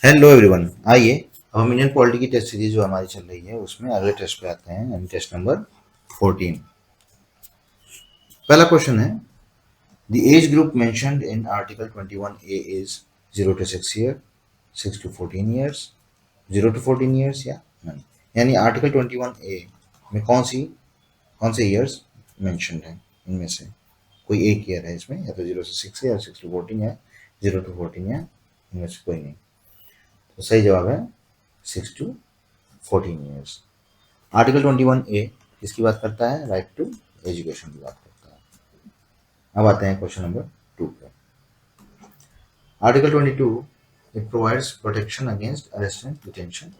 Hello everyone. आइए अब हम इंडियन पॉलिटी की टेस्ट सीरीज जो हमारी चल रही है उसमें अगले टेस्ट पे आते हैं, यानी टेस्ट नंबर 14। पहला क्वेश्चन है, the age group mentioned in article 21A is 0 to 6 year, 6 to 14 years, 0 to 14 years या नन। यानी आर्टिकल 21A में कौन से ईयर्स मेंशन्ड हैं, इनमें से कोई एक ईयर है इसमें, या तो 0 से 6 है, या 6 to 14 है, 0 to 14 है, इनमें से कोई नहीं। तो सही जवाब है 6 to 14 ईयर्स। आर्टिकल 21A किसकी बात करता है? राइट टू एजुकेशन की बात करता है। अब आते हैं क्वेश्चन नंबर 2 पे। Article 22 it provides protection against arrest and detention.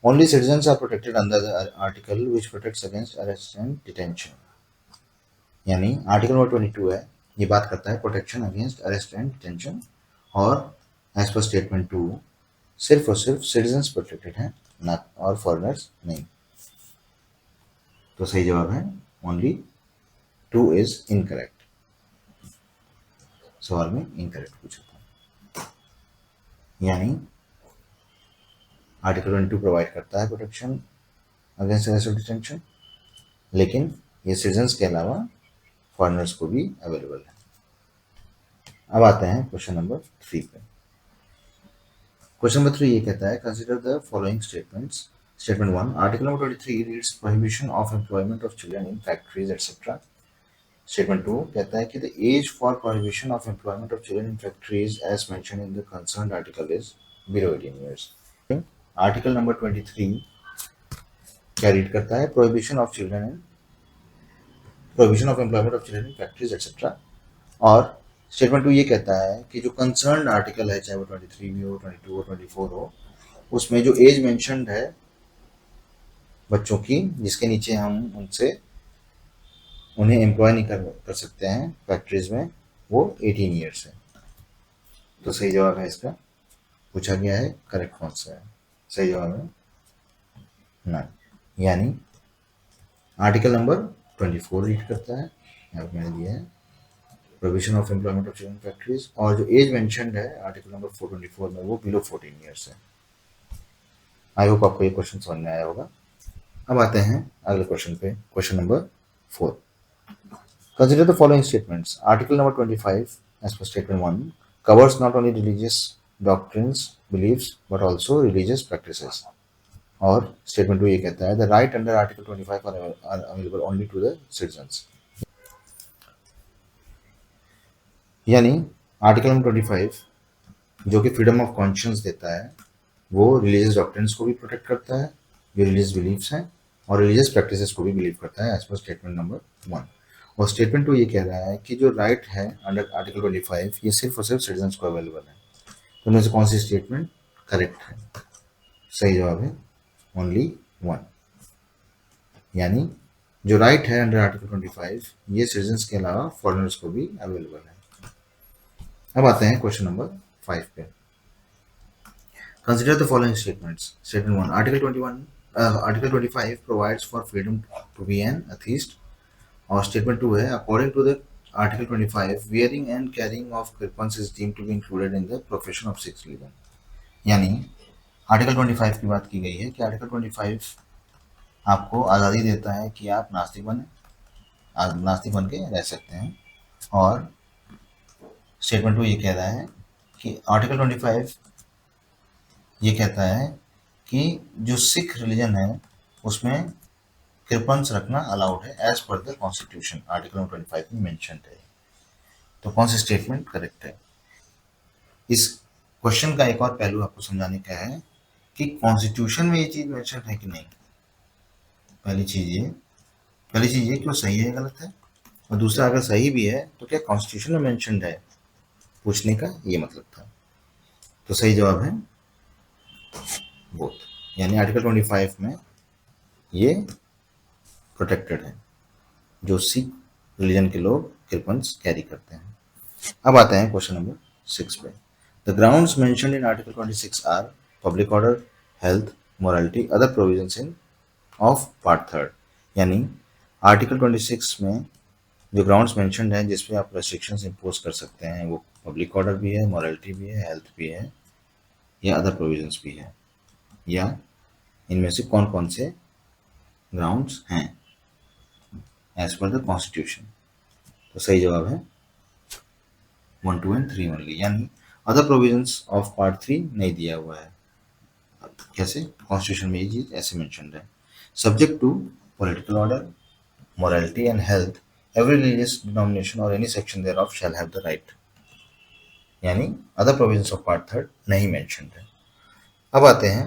Only citizens are protected under the article which protects against arrest and detention. यानी आर्टिकल नंबर 22 है, ये बात करता है protection against arrest and detention, और एज पर statement 2 सिर्फ और सिर्फ सिटीजन्स प्रोटेक्टेड हैं, ना और फॉरेनर्स नहीं। तो सही जवाब है ओनली 2 इज इनकरेक्ट। सवाल में इनकरेक्ट पूछा था। यानी आर्टिकल 22 प्रोवाइड करता है प्रोटेक्शन अगेंस्ट अरेस्ट और डिटेंशन, लेकिन ये सिटीजन्स के अलावा फॉरेनर्स को भी अवेलेबल है। अब आते हैं क्वेश्चन नंबर 3 पे। क्वेश्चन नंबर 3 ये कहता है, consider the following statements. Statement 1, article number 23 reads prohibition of employment of children in factories etcetera. Statement 2 कहता है कि the age for prohibition of employment of children in factories as mentioned in the concerned article is below 18 years. Article number 23 क्या read करता है? Prohibition of employment of children in factories etcetera. और statement 2 ये कहता है कि जो concerned article है, चाहे वो 23 भी हो, 22 हो, 24 हो, उसमें जो एज मेंशन्ड है बच्चों की, जिसके नीचे हम उन्हें एम्प्लॉय नहीं कर सकते हैं फैक्ट्रीज में, वो 18 ईयर्स है। तो सही जवाब है इसका, पूछा गया है करेक्ट कौन सा है। सही जवाब है नन। यानी आर्टिकल नंबर 24 रीड करता है, यहाँ पर मैंने दिया है provision of employment of children factories, और जो एज मेंशन्ड है आर्टिकल नंबर 424 में, वो बिलो 14 ईयर्स है। आई होप आपको ये क्वेश्चन समझ में आया होगा। अब आते हैं अगले क्वेश्चन पे, question number 4। Consider the following statements. Article number 25, as per statement 1, covers not only religious doctrines, beliefs, but also religious practices. और statement 2 ये कहता है, the right under Article 25 are available only to the citizens. यानी article number 25 जो कि freedom of conscience देता है, वो रिलीजियस डॉक्ट्रिन्स को भी प्रोटेक्ट करता है, जो रिलीजियस बिलीफ्स हैं, और रिलीजियस प्रैक्टिसेस को भी बिलीव करता है, एज पर स्टेटमेंट नंबर 1। और स्टेटमेंट 2 ये कह रहा है कि जो राइट है अंडर आर्टिकल 25, ये सिर्फ और सिर्फ सिटीजन्स को अवेलेबल है। तो उनमें से कौन सी स्टेटमेंट करेक्ट है? सही जवाब है ओनली 1। यानी जो राइट है अंडर आर्टिकल 25, ये सिटीजन्स के अलावा फॉरेनर्स को भी अवेलेबल है। अब आते हैं क्वेश्चन नंबर 5 पे। Consider the following statements. Statement 1, article 25 provides for freedom to be an atheist. और स्टेटमेंट 2 है, according to the article 25, wearing and carrying of kirpans is deemed to be included in the profession of Sikhs religion. यानी article 25 की बात की गई है कि article 25 आपको आज़ादी देता है कि आप नास्तिक बन के रह सकते हैं। और स्टेटमेंट 2 ये कह रहा है कि आर्टिकल 25 ये कहता है कि जो सिख रिलीजन है उसमें कृपन्स रखना अलाउड है as per the constitution. Article 25 में मेंशन है। तो कौन सी स्टेटमेंट करेक्ट है? इस क्वेश्चन का एक और पहलू आपको समझाने का है कि कॉन्स्टिट्यूशन में ये चीज मेंशन है कि नहीं। पहली चीज ये कि वो सही है गलत है, और दूसरा अगर सही भी है तो क्या कॉन्स्टिट्यूशन में मेंशन है, पूछने का ये मतलब था। तो सही जवाब है बोथ। यानी आर्टिकल 25 में ये प्रोटेक्टेड है, जो सिख रिलीजन के लोग कृपन्स कैरी करते हैं। अब आते हैं क्वेश्चन नंबर 6 पे। The grounds mentioned in article 26 are public order, health, morality, other provisions in of part 3। यानी आर्टिकल 26 में जो ग्राउंड्स मेंशन्ड हैं जिसपे आप रेस्ट्रिक्शंस इंपोज कर सकते हैं, वो पब्लिक ऑर्डर भी है, मोरालिटी भी है, हेल्थ भी है, या अदर प्रोविजंस भी है, या इनमें से कौन कौन से ग्राउंड्स हैं एज पर द कॉन्स्टिट्यूशन। तो सही जवाब है 1, 2 एंड 3 ओनली, यानी अदर प्रोविजंस ऑफ पार्ट 3 नहीं दिया हुआ है। कैसे? कॉन्स्टिट्यूशन में ये चीज ऐसे मेंशन है, subject to political order, morality and health, every religious denomination or any section thereof shall have the right, यानी अदर प्रोविजंस ऑफ पार्ट 3 नहीं मेंशन्ड है। अब आते हैं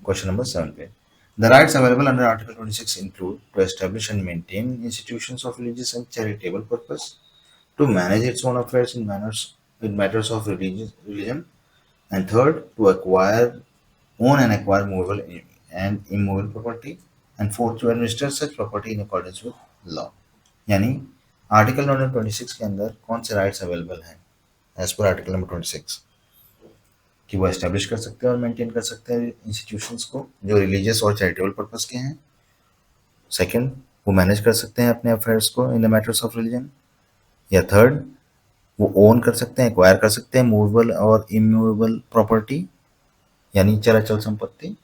क्वेश्चन नंबर 7 पे। The rights available under Article 26 include to establish and maintain institutions of religious and charitable purpose, to manage its own affairs in matters of religion, and third, to own and acquire movable and immovable property, and fourth, to administer such property in accordance with law। यानी article number 26 के अंदर कौन से rights available हैं as पर article number 26, कि वो establish कर सकते हैं और मेंटेन कर सकते हैं इंस्टीट्यूशंस को जो रिलीजियस और चैरिटेबल पर्पस के हैं। सेकंड, वो मैनेज कर सकते हैं अपने अफेयर्स को in the matters of religion. या थर्ड, वो ओन कर सकते हैं, एक्वायर कर सकते हैं मूवेबल और इमूवेबल प्रॉपर्टी, यानी चल संपत्ति।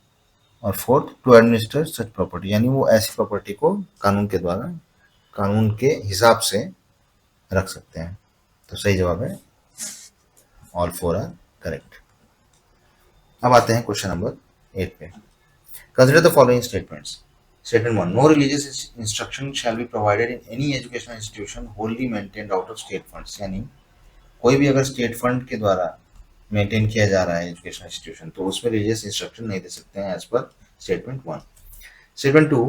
और fourth, to administer such property, यानी वो ऐसी प्रॉपर्टी को कानून के द्वारा, कानून के हिसाब से रख सकते हैं। तो सही जवाब है ऑल 4 आर करेक्ट। अब आते हैं क्वेश्चन नंबर 8 पे। Consider the following statements. Statement 1, no religious instruction shall be provided in any educational institution wholly maintained out of state funds, यानी कोई भी अगर स्टेट फंड के द्वारा मेंटेन किया जा रहा है एजुकेशनल इंस्टीट्यूशन तो उसमें रिलीजियस इंस्ट्रक्शन नहीं दे सकते हैं एज पर statement 1। Statement 2,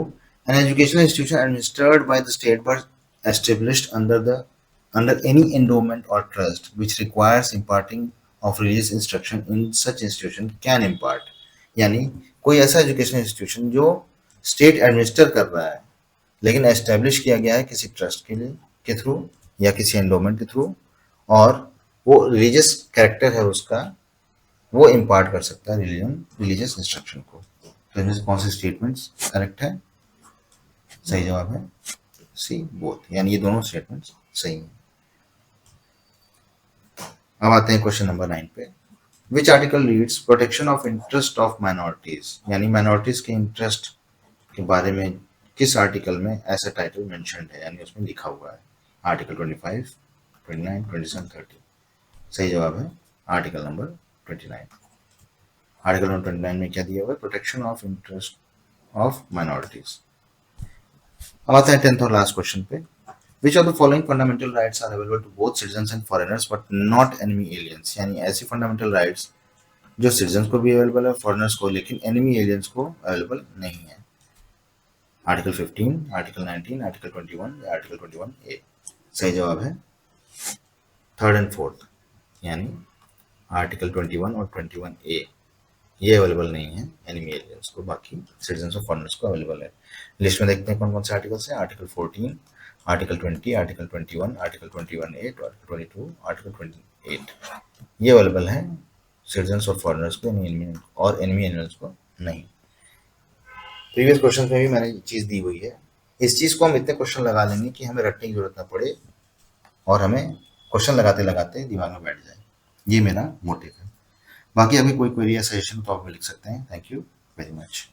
an educational institution administered by the state but established under any endowment or trust which requires imparting of religious instruction in such institution can impart, यानी कोई ऐसा educational institution जो state administer कर रहा है लेकिन establish किया गया है किसी ट्रस्ट के लिए के थ्रू या किसी एंडोमेंट के थ्रू, और वो रिलीजियस कैरेक्टर है उसका, वो इम्पार्ट कर सकता है रिलीजियस इंस्ट्रक्शन को। तो इनमें से कौन से स्टेटमेंट्स करेक्ट है? सही जवाब है सी, बोथ, यानी ये दोनों स्टेटमेंट्स सही हैं। अब आते हैं क्वेश्चन नंबर 9 पे। Which article reads protection of interest of minorities, यानी माइनॉरिटीज के इंटरेस्ट के बारे में किस आर्टिकल में ऐसा टाइटल मेंशन्ड है, यानी उसमें लिखा हुआ है। आर्टिकल 25, 29, 27, 30। सही जवाब है आर्टिकल नंबर 29। आर्टिकल नंबर 29 में क्या दिया हुआ है? Protection of interest of minorities. अब आते हैं 10th और लास्ट क्वेश्चन पे। Which of the following fundamental rights are available to both citizens and foreigners but not enemy aliens, यानी ऐसी फंडामेंटल राइट्स जो सिटीजन्स को भी अवेलेबल है, फॉरेनर्स को, लेकिन एनिमी एलियंस को अवेलेबल नहीं है। आर्टिकल 15, आर्टिकल 19, आर्टिकल 21 या आर्टिकल 21A। सही जवाब है 3rd and 4th, यानी आर्टिकल 21 और 21A ये अवेलेबल नहीं है एनिमी एलियंस को, बाकी सिटीजन्स और फॉरेनर्स को अवेलेबल है। लिस्ट में देखते हैं कौन कौन से आर्टिकल्स हैं। Article 14, article 20, article 21, article 21A, article 22, article 28 ये अवेलेबल हैं सिटीजन्स और फॉरेनर्स को, और एनिमी एलियंस को नहीं। प्रीवियस क्वेश्चन में भी मैंने चीज़ दी हुई है, इस चीज़ को हम इतने क्वेश्चन लगा लेंगे कि हमें रटने की जरूरत ना पड़े और हमें क्वेश्चन लगाते लगाते दिमाग में बैठ जाए। ये मेरा मोटिव है। बाकी अभी कोई क्वेरी या सजेशन तो आप लिख सकते हैं। Thank you very much.